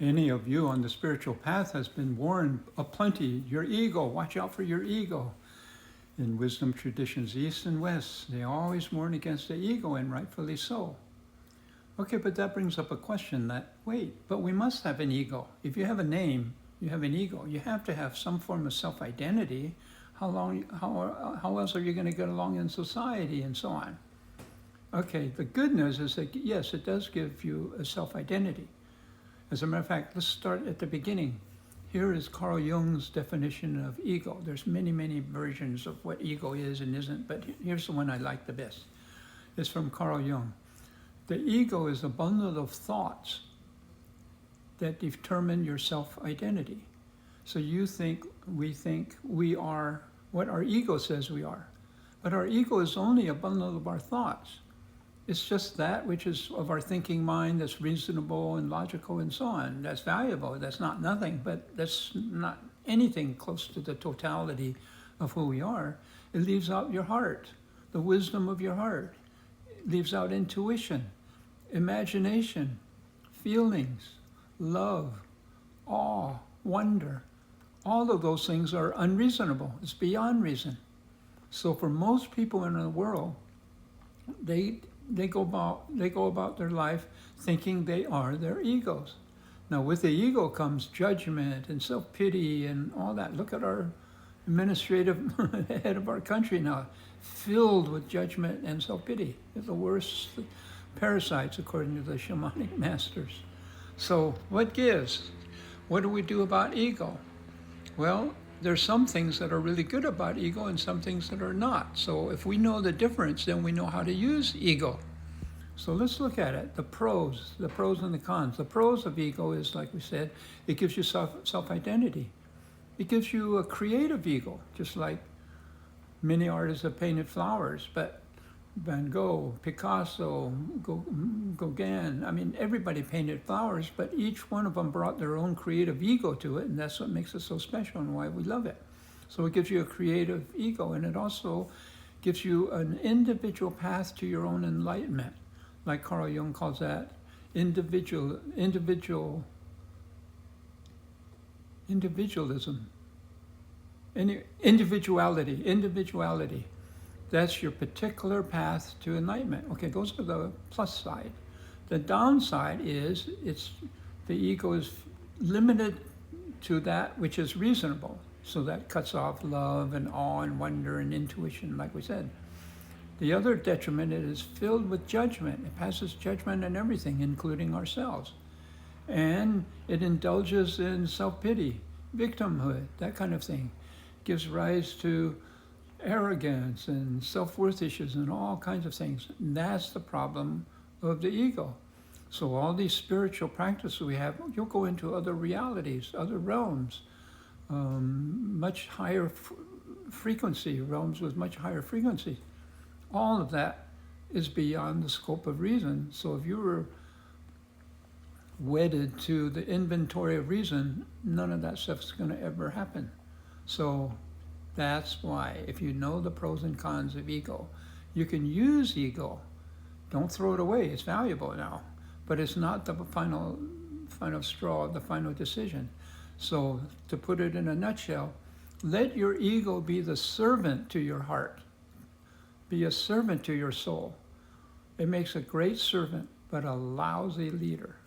Any of you on the spiritual path has been warned aplenty, your ego, watch out for your ego. In wisdom traditions, East and West, they always warn against the ego, and rightfully so. Okay, but that brings up a question that, wait, but we must have an ego. If you have a name, you have an ego. You have to have some form of self-identity. How else are you going to get along in society and so on? Okay, the good news is that, yes, it does give you a self-identity. As a matter of fact, let's start at the beginning. Here is Carl Jung's definition of ego. There's many, many versions of what ego is and isn't, but here's the one I like the best. It's from Carl Jung. The ego is a bundle of thoughts that determine your self-identity. So you think, we are what our ego says we are. But our ego is only a bundle of our thoughts. It's just that which is of our thinking mind that's reasonable and logical and so on. That's valuable. That's not nothing, but that's not anything close to the totality of who we are. It leaves out your heart, the wisdom of your heart. It leaves out intuition, imagination, feelings, love, awe, wonder. All of those things are unreasonable. It's beyond reason. So for most people in the world, they go about their life thinking they are their egos. Now with the ego comes judgment and self-pity and all that. Look at our administrative head of our country now, filled with judgment and self-pity. They're the worst parasites according to the shamanic masters. So what gives? What do we do about ego? Well, there's some things that are really good about ego and some things that are not. So if we know the difference, then we know how to use ego. So let's look at it, the pros and the cons. The pros of ego is, like we said, it gives you self-identity. It gives you a creative ego, just like many artists have painted flowers, but Van Gogh, Picasso, Gauguin, I mean, everybody painted flowers, but each one of them brought their own creative ego to it, and that's what makes it so special and why we love it. So it gives you a creative ego, and it also gives you an individual path to your own enlightenment, like Carl Jung calls that individualism. Individuality. That's your particular path to enlightenment. Okay, those are the plus side. The downside is the ego is limited to that which is reasonable. So that cuts off love and awe and wonder and intuition, like we said. The other detriment, it is filled with judgment. It passes judgment on everything, including ourselves. And it indulges in self-pity, victimhood, that kind of thing. Gives rise to arrogance and self-worth issues and all kinds of things. And that's the problem of the ego. So all these spiritual practices we have, you'll go into other realities, other realms, much higher frequency, realms with much higher frequency. All of that is beyond the scope of reason. So if you were wedded to the inventory of reason, none of that stuff's going to ever happen. So that's why, if you know the pros and cons of ego, you can use ego. Don't throw it away. It's valuable now, but it's not the final straw, the final decision. So to put it in a nutshell, let your ego be the servant to your heart. Be a servant to your soul. It makes a great servant, but a lousy leader.